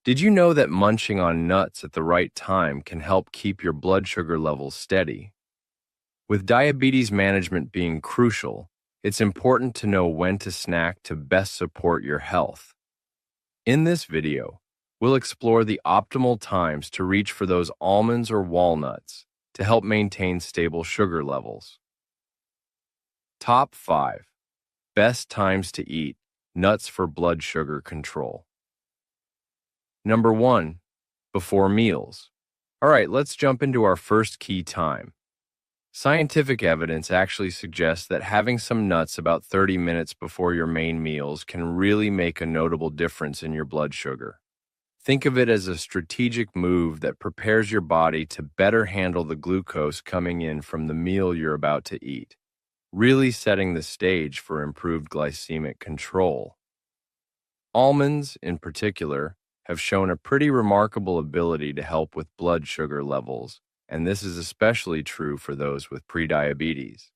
Did you know that munching on nuts at the right time can help keep your blood sugar levels steady? With diabetes management being crucial, it's important to know when to snack to best support your health. In this video, we'll explore the optimal times to reach for those almonds or walnuts to help maintain stable sugar levels. Top 5 Best Times to Eat Nuts for Blood Sugar Control. Number 1, before meals. All right, let's jump into our first key time. Scientific evidence actually suggests that having some nuts about 30 minutes before your main meals can really make a notable difference in your blood sugar. Think of it as a strategic move that prepares your body to better handle the glucose coming in from the meal you're about to eat, really setting the stage for improved glycemic control. Almonds, in particular, have shown a pretty remarkable ability to help with blood sugar levels, and this is especially true for those with prediabetes.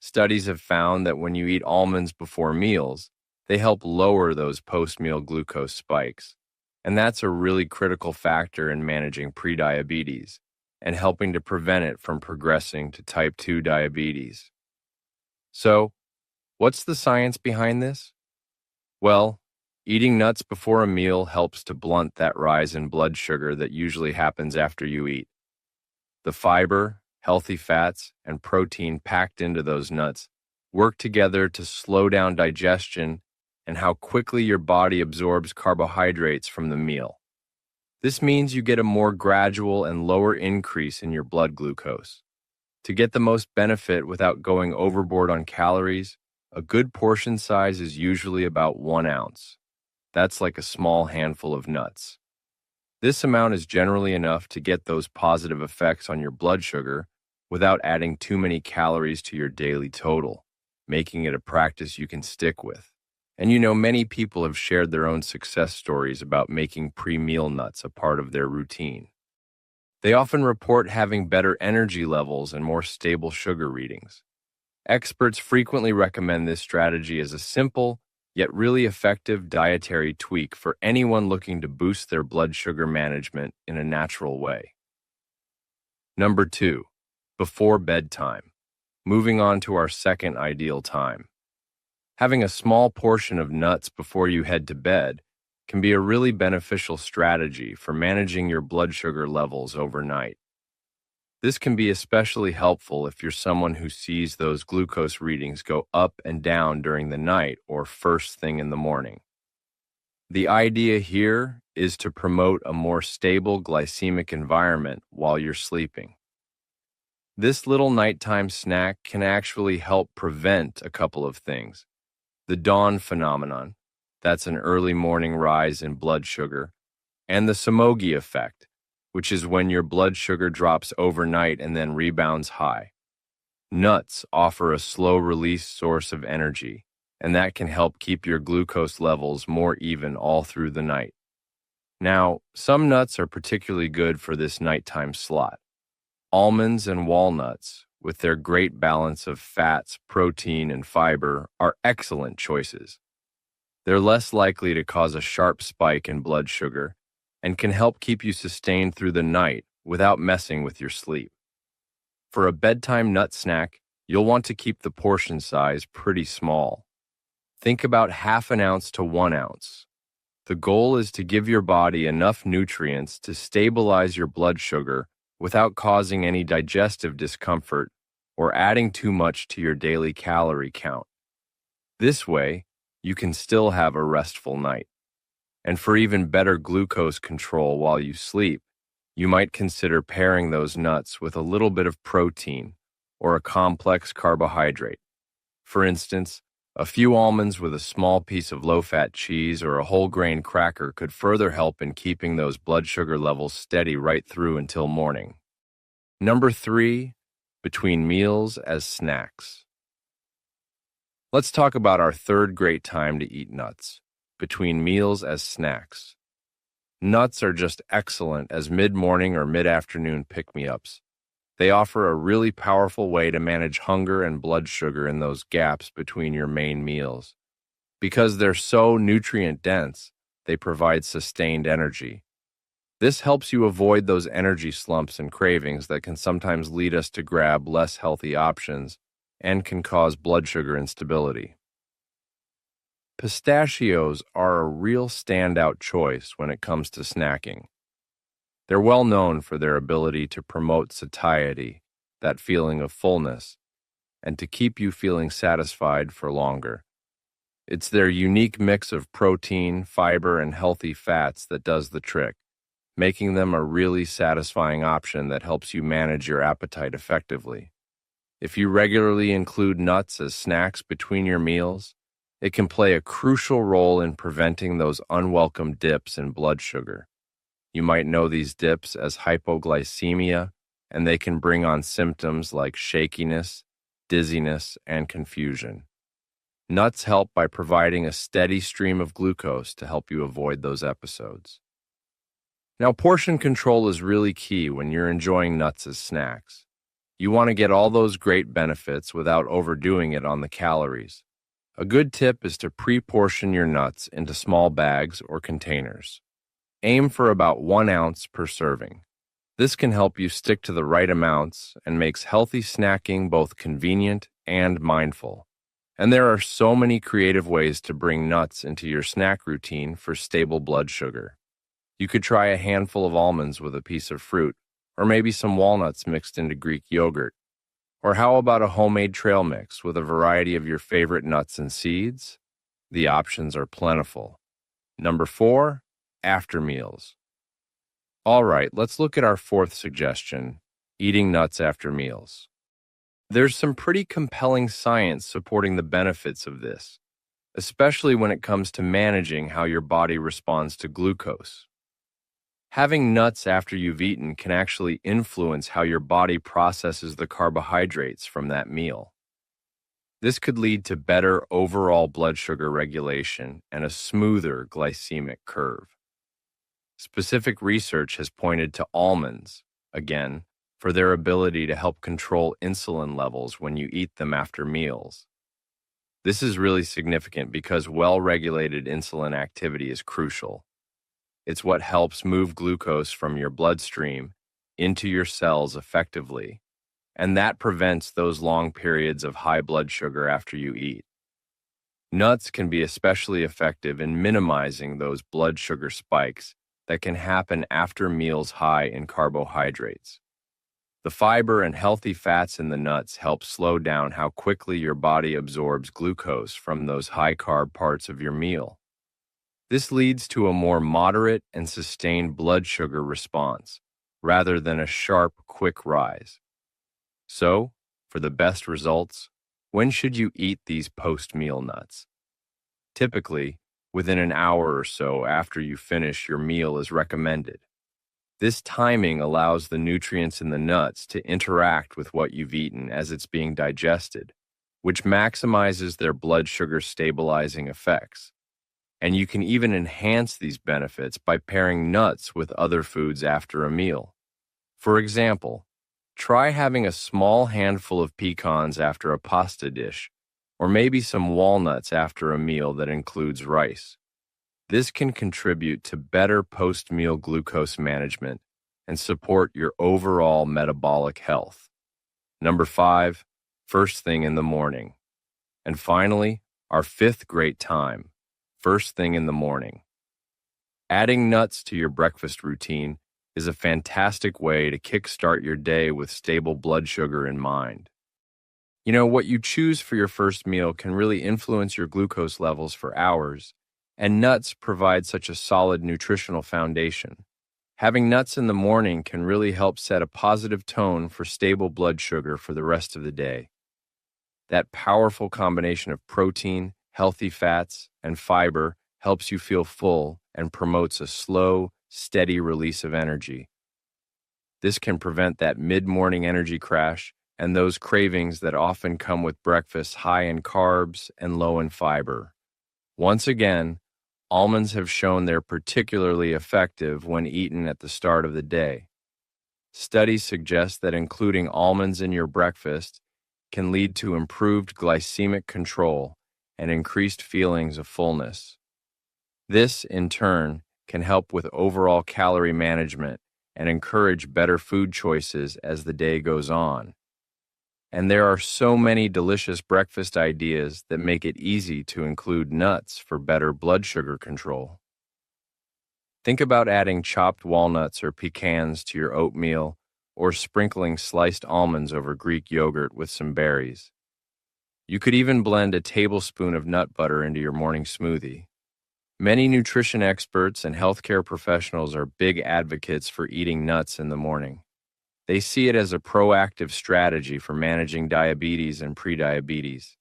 Studies have found that when you eat almonds before meals, they help lower those post-meal glucose spikes, and that's a really critical factor in managing prediabetes and helping to prevent it from progressing to type 2 diabetes. So, what's the science behind this? Well, eating nuts before a meal helps to blunt that rise in blood sugar that usually happens after you eat. The fiber, healthy fats, and protein packed into those nuts work together to slow down digestion and how quickly your body absorbs carbohydrates from the meal. This means you get a more gradual and lower increase in your blood glucose. To get the most benefit without going overboard on calories, a good portion size is usually about 1 ounce. That's like a small handful of nuts. This amount is generally enough to get those positive effects on your blood sugar without adding too many calories to your daily total, making it a practice you can stick with. And many people have shared their own success stories about making pre-meal nuts a part of their routine. They often report having better energy levels and more stable sugar readings. Experts frequently recommend this strategy as a simple, yet really effective dietary tweak for anyone looking to boost their blood sugar management in a natural way. Number 2, before bedtime. Moving on to our second ideal time. Having a small portion of nuts before you head to bed can be a really beneficial strategy for managing your blood sugar levels overnight. This can be especially helpful if you're someone who sees those glucose readings go up and down during the night or first thing in the morning. The idea here is to promote a more stable glycemic environment while you're sleeping. This little nighttime snack can actually help prevent a couple of things. The dawn phenomenon, that's an early morning rise in blood sugar, and the Somogy effect, which is when your blood sugar drops overnight and then rebounds high. Nuts offer a slow-release source of energy, and that can help keep your glucose levels more even all through the night. Now, some nuts are particularly good for this nighttime slot. Almonds and walnuts, with their great balance of fats, protein, and fiber, are excellent choices. They're less likely to cause a sharp spike in blood sugar, and can help keep you sustained through the night without messing with your sleep. For a bedtime nut snack, you'll want to keep the portion size pretty small. Think about 1/2 ounce to 1 ounce. The goal is to give your body enough nutrients to stabilize your blood sugar without causing any digestive discomfort or adding too much to your daily calorie count. This way, you can still have a restful night. And for even better glucose control while you sleep, you might consider pairing those nuts with a little bit of protein or a complex carbohydrate. For instance, a few almonds with a small piece of low-fat cheese or a whole grain cracker could further help in keeping those blood sugar levels steady right through until morning. Number 3, between meals as snacks. Let's talk about our third great time to eat nuts, between meals as snacks. Nuts are just excellent as mid-morning or mid-afternoon pick-me-ups. They offer a really powerful way to manage hunger and blood sugar in those gaps between your main meals. Because they're so nutrient-dense, they provide sustained energy, This helps you avoid those energy slumps and cravings that can sometimes lead us to grab less healthy options and can cause blood sugar instability. Pistachios are a real standout choice when it comes to snacking. They're well known for their ability to promote satiety, that feeling of fullness, and to keep you feeling satisfied for longer. It's their unique mix of protein, fiber, and healthy fats that does the trick, making them a really satisfying option that helps you manage your appetite effectively. If you regularly include nuts as snacks between your meals, it can play a crucial role in preventing those unwelcome dips in blood sugar. You might know these dips as hypoglycemia, and they can bring on symptoms like shakiness, dizziness, and confusion. Nuts help by providing a steady stream of glucose to help you avoid those episodes. Now, portion control is really key when you're enjoying nuts as snacks. You want to get all those great benefits without overdoing it on the calories. A good tip is to pre-portion your nuts into small bags or containers. Aim for about 1 ounce per serving. This can help you stick to the right amounts and makes healthy snacking both convenient and mindful. And there are so many creative ways to bring nuts into your snack routine for stable blood sugar. You could try a handful of almonds with a piece of fruit, or maybe some walnuts mixed into Greek yogurt. Or how about a homemade trail mix with a variety of your favorite nuts and seeds? The options are plentiful. Number 4, after meals. All right, let's look at our 4th suggestion, eating nuts after meals. There's some pretty compelling science supporting the benefits of this, especially when it comes to managing how your body responds to glucose. Having nuts after you've eaten can actually influence how your body processes the carbohydrates from that meal. This could lead to better overall blood sugar regulation and a smoother glycemic curve. Specific research has pointed to almonds, again, for their ability to help control insulin levels when you eat them after meals. This is really significant because well-regulated insulin activity is crucial. It's what helps move glucose from your bloodstream into your cells effectively, and that prevents those long periods of high blood sugar after you eat. Nuts can be especially effective in minimizing those blood sugar spikes that can happen after meals high in carbohydrates. The fiber and healthy fats in the nuts help slow down how quickly your body absorbs glucose from those high-carb parts of your meal. This leads to a more moderate and sustained blood sugar response, rather than a sharp, quick rise. So, for the best results, when should you eat these post-meal nuts? Typically, within an hour or so after you finish your meal is recommended. This timing allows the nutrients in the nuts to interact with what you've eaten as it's being digested, which maximizes their blood sugar stabilizing effects. And you can even enhance these benefits by pairing nuts with other foods after a meal. For example, try having a small handful of pecans after a pasta dish, or maybe some walnuts after a meal that includes rice. This can contribute to better post-meal glucose management and support your overall metabolic health. Number 5, first thing in the morning. And finally, our 5th great time, first thing in the morning. Adding nuts to your breakfast routine is a fantastic way to kickstart your day with stable blood sugar in mind. You know, what you choose for your first meal can really influence your glucose levels for hours, and nuts provide such a solid nutritional foundation. Having nuts in the morning can really help set a positive tone for stable blood sugar for the rest of the day. That powerful combination of protein, healthy fats, and fiber helps you feel full and promotes a slow, steady release of energy. This can prevent that mid-morning energy crash and those cravings that often come with breakfast high in carbs and low in fiber. Once again, almonds have shown they're particularly effective when eaten at the start of the day. Studies suggest that including almonds in your breakfast can lead to improved glycemic control and increased feelings of fullness. This, in turn, can help with overall calorie management and encourage better food choices as the day goes on. And there are so many delicious breakfast ideas that make it easy to include nuts for better blood sugar control. Think about adding chopped walnuts or pecans to your oatmeal, or sprinkling sliced almonds over Greek yogurt with some berries. You could even blend a tablespoon of nut butter into your morning smoothie. Many nutrition experts and healthcare professionals are big advocates for eating nuts in the morning. They see it as a proactive strategy for managing diabetes and prediabetes.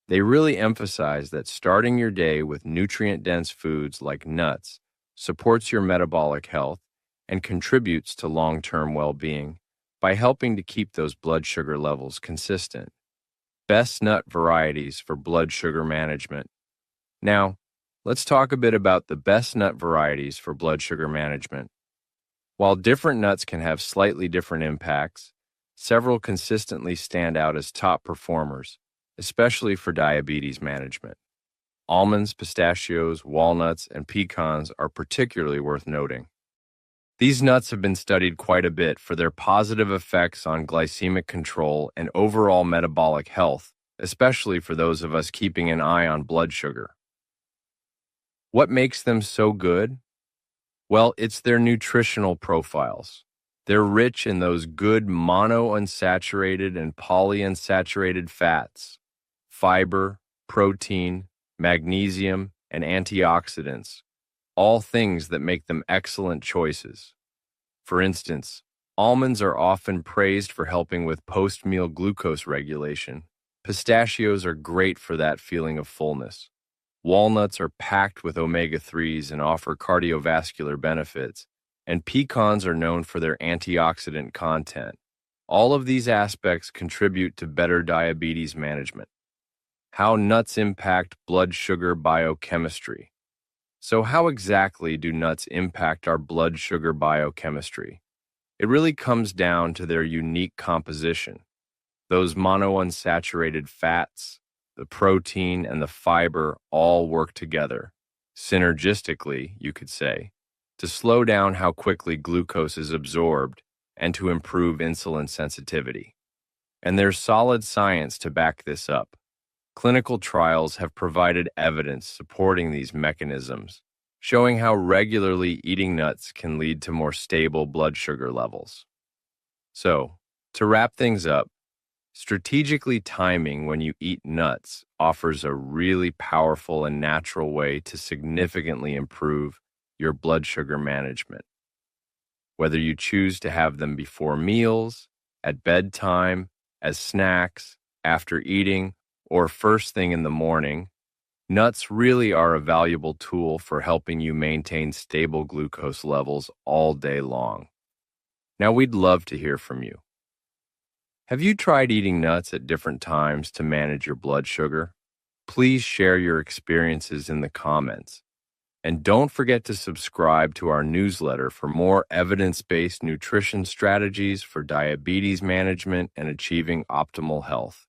They really emphasize that starting your day with nutrient-dense foods like nuts supports your metabolic health and contributes to long-term well-being by helping to keep those blood sugar levels consistent. Best nut varieties for blood sugar management. Now, let's talk a bit about the best nut varieties for blood sugar management. While different nuts can have slightly different impacts, several consistently stand out as top performers, especially for diabetes management. Almonds, pistachios, walnuts, and pecans are particularly worth noting. These nuts have been studied quite a bit for their positive effects on glycemic control and overall metabolic health, especially for those of us keeping an eye on blood sugar. What makes them so good? Well, it's their nutritional profiles. They're rich in those good monounsaturated and polyunsaturated fats, fiber, protein, magnesium, and antioxidants, all things that make them excellent choices. For instance, almonds are often praised for helping with post-meal glucose regulation. Pistachios are great for that feeling of fullness. Walnuts are packed with omega-3s and offer cardiovascular benefits, and pecans are known for their antioxidant content. All of these aspects contribute to better diabetes management. How nuts impact blood sugar biochemistry. So how exactly do nuts impact our blood sugar biochemistry? It really comes down to their unique composition. Those monounsaturated fats, the protein, and the fiber all work together, synergistically, you could say, to slow down how quickly glucose is absorbed and to improve insulin sensitivity. And there's solid science to back this up. Clinical trials have provided evidence supporting these mechanisms, showing how regularly eating nuts can lead to more stable blood sugar levels. So, to wrap things up, strategically timing when you eat nuts offers a really powerful and natural way to significantly improve your blood sugar management. Whether you choose to have them before meals, at bedtime, as snacks, after eating, or first thing in the morning, nuts really are a valuable tool for helping you maintain stable glucose levels all day long. Now, we'd love to hear from you. Have you tried eating nuts at different times to manage your blood sugar? Please share your experiences in the comments. And don't forget to subscribe to our newsletter for more evidence-based nutrition strategies for diabetes management and achieving optimal health.